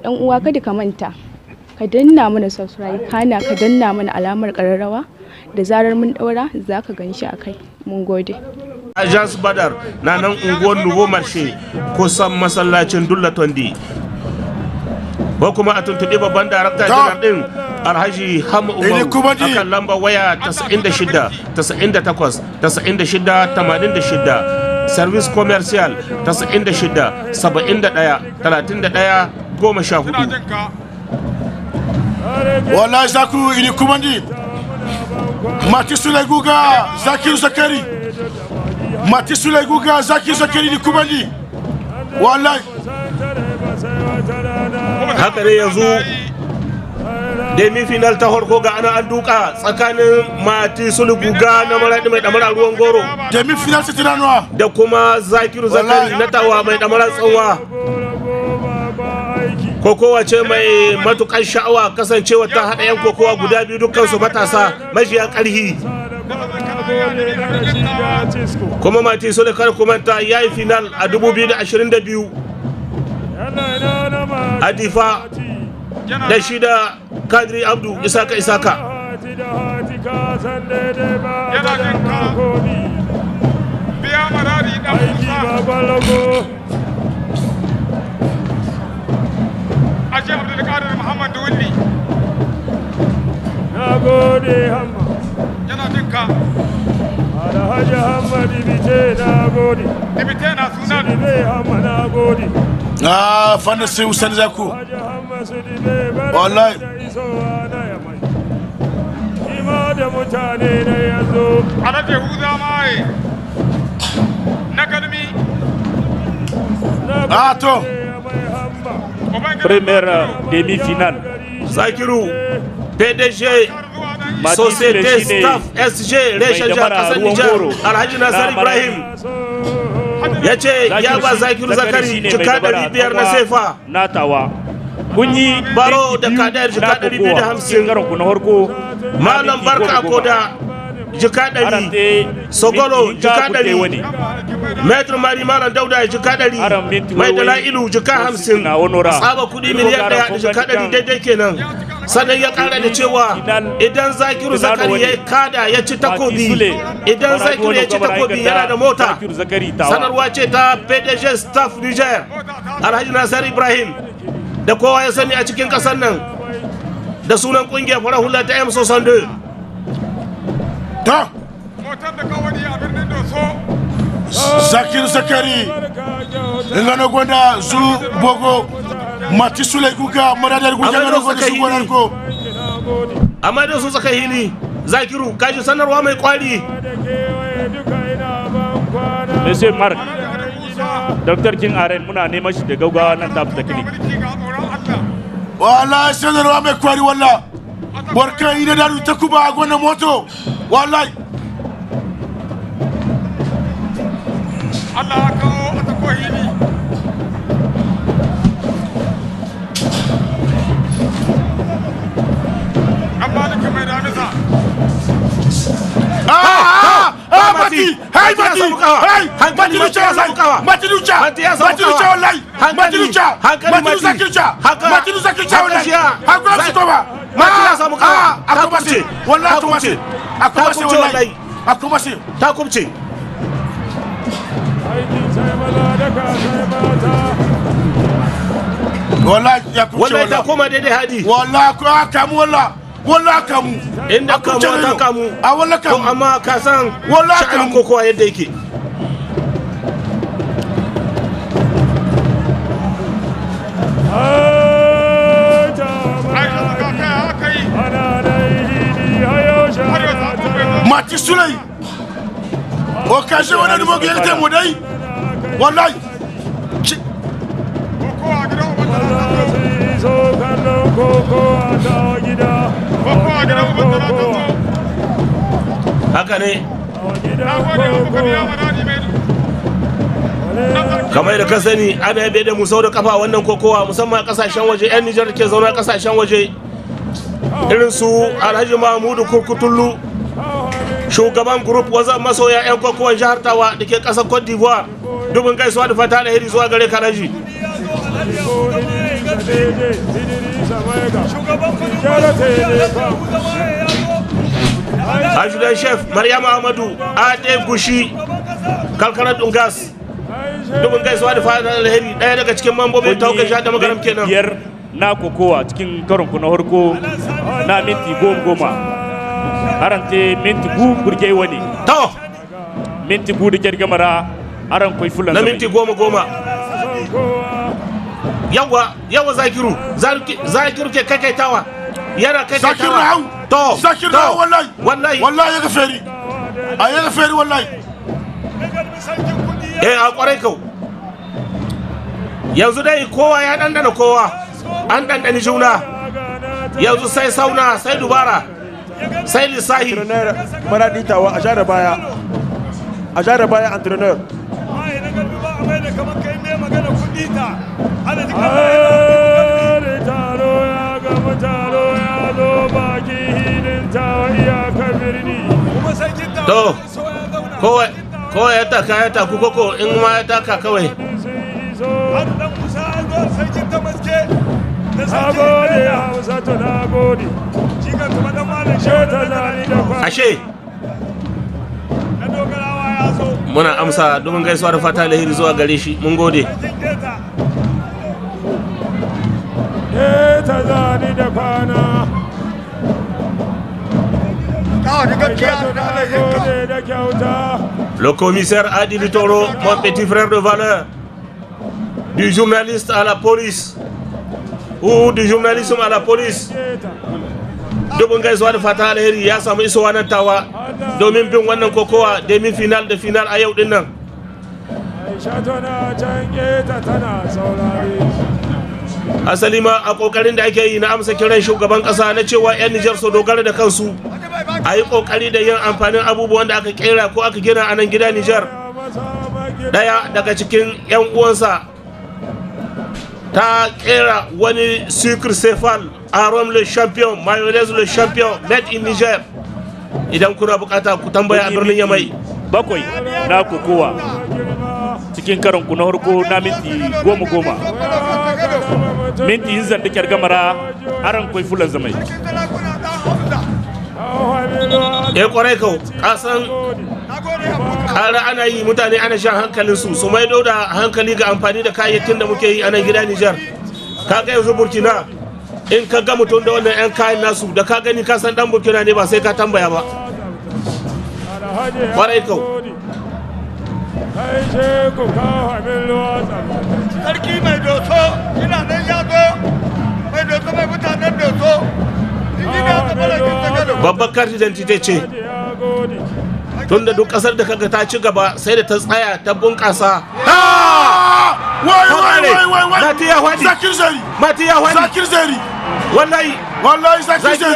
dan uwa kada ka manta ka danna mana subscribe kana ka danna mana alamar kararrawa da zarar mun daura zaka ganshi akai. Mun gode. Agence Badar na nan unguwar Nouveau Marché kusan masallacin Dulla Tondi. Ko kuma a tuntuɓi babban darakta janar din Alhaji Hamu Umaru akan lambar waya 96 98 96 86, service commercial 96 71 31 14. Wallahi Zaku ili kumandi Mati Sule Guga Zakiru Zakari, Mati Sule Guga Zakiru Zakari ili kumandi. Wallahi haka ne yanzu demi final ta farko ga ana an duka tsakanin Mati Sule Guga na Maradi mai damara ruwan goro, demi final ta tiranwa da kuma Zakiru Zakari na Tawa mai damara tsanwa. Kokowa ce mai matukar sha'awa kasancewa ta haɗa yan kokowa guda biyu dukkansu matasa majiya ƙarhi. Kuma Mati Sule kar kuma ta yayi final a 2022 a Difa da shi da Kadri Abdu Isaka. Aji Abdulkadir Muhammad Wulli. Nagode Hamma. Yana jinka. Alhaji Hamma Dibite nagode. Dibite na sunan. Dibe Hamma nagode. Fanda sai Usain Zaku. Alhaji Hamma Dibe bara. Wallahi. Iso ana ya mai. Ima da mutane da yazo. Alhaji Huza mai. Na kalmi. To. Première demi-finale. Zakiru PDG Société Staff SG Reshen Jihar Kasar Nijar Alhaji Nasar Ibrahim ya ce ya ba Zakiru Zakari jika 500 na sefa natawa kunyi baro da kadar jika 250. Malam Barka Koda jika 100, Sogolo jika 100, Metro Mari Malam Dauda jika 100, Mai Dalailu jika 50, tsaba kudi miliyan 1 da jika 100 daidai kenan. Sannan ya kara da cewa idan Zakiru Zakari ya kada ya ci takobi, idan Zakiru ya ci takobi yana da mota. Sanarwa ce ta PDG Staff Niger Alhaji Nasar Ibrahim da kowa ya sani a cikin kasar nan da sunan kungiyar farar hula ta M62. Ta Motar da kawani a birnin Doso. Zakiru Zakari ngano gonda zu bogo Mati Sule Guga Maradi Guga ngano gonda su gonar ko. Amma da su tsaka hili Zakiru kaji sanarwa mai kwari. Monsieur Mark, Dr. King Aren muna neman shi da gaugawa nan ta fita clinic. Wallahi sanarwa mai kwari wallahi. Barka ina da ta kuba a gona moto. Wallahi Allah ya kawo a tako hili. An malika mai damisa. Mati! Hey Mati! Hey! Mati Lucha wallahi! Mati Lucha! Mati Lucha wallahi! Mati Lucha! Mati Lucha Kircha! Mati Lucha Kircha wallahi! Hakuna su toba! Mati ya samu kawa! Akumasi! Wallahi akumasi! Akumasi wallahi! Akumasi! Ta kubce! Wallahi ya kubce Wallahi ta koma daidai hadi! Wallahi kamu wallahi! Wallahi kamu! Inda kamu ta kamu! A wallahi kamu! Amma ka san Wallahi sha'anin kamu! kokowa yadda yake. Mati Sule o kashe wani dubo ga yake mu dai wallahi Haka ne kamar da ka sani ana yabe da musau da kafa wannan kokowa musamman kasashen waje 'yan Nijar ke zaune kasashen waje irin su Alhaji Mahmudu Kurkutullu shugaban group wazan masoya 'yan kokowar jihar Tawa da ke kasar Cote d'Ivoire dubin gaisuwa da fata alheri zuwa gare ka Raji. Ajudan chef Maryama Ahmadu Ade Gushi Kalkarar Dungas dubin gaisuwa da fatan alheri daya daga cikin mambobin tawagar sha da magaram kenan. Biyar na kokowa cikin karon ku na harko na minti 10 harante minti 10 burge wani To minti 10 da kirgamara aran koi fulan na minti 10 yawa Zakiru ke kakaitawa yana kakaitawa to Zakir Rahu wallahi ya ga feri a ya ga feri wallahi a kwarai kau yanzu dai kowa ya dandana kowa an dandani juna yanzu sai sauna sai dubara sai lissahi maraditawa a jara baya entrepreneur to kowa ya taku koko in ma ya taka kawai ashe muna amsa domin gaisuwa da fata alheri zuwa gare shi mun gode Le commissaire Adil Toro, mon petit frère de valeur, du journaliste à la police ou du journalisme à la police. Dubin gaisuwa da fata alheri ya samu isowa nan tawa domin bin wannan kokowa demi final da final a yau din nan. Asali ma a kokarin da ake yi na amsa kiran shugaban kasa na cewa 'yan Nijar su dogara da kansu a yi kokari da yin amfanin abubuwan da aka kera ko aka gina a nan gida Nijar. Daya daga cikin 'yan uwansa ta kera wani sucre cefal, arôme le champion, mayonnaise le champion, made in Niger. Idan kuna bukata ku tambaya a birnin Yamai. Bakwai na kokowa cikin karon ku na harko na minti 10 minti yin zan da kyar gamara aran koi fulan zamai Kwarai kau kasan kara ana yi mutane ana shan hankalinsu su maido da hankali ga amfani da kayayyakin da muke yi a nan gida Nijar. Kaga yanzu Burkina in ka ga mutum da wannan 'yan kayan nasu da ka gani ka san dan Burkina ne ba sai ka tambaya ba. Kwarai kau sarki mai doso ina nan ya zo mai doso mai mutanen doso babbar carte d'identité ce tunda duk kasar da kaga ta ci gaba sai da ta tsaya ta bunƙasa. wai Mati ya hwadi Zakir Zari wallahi Zakir Zari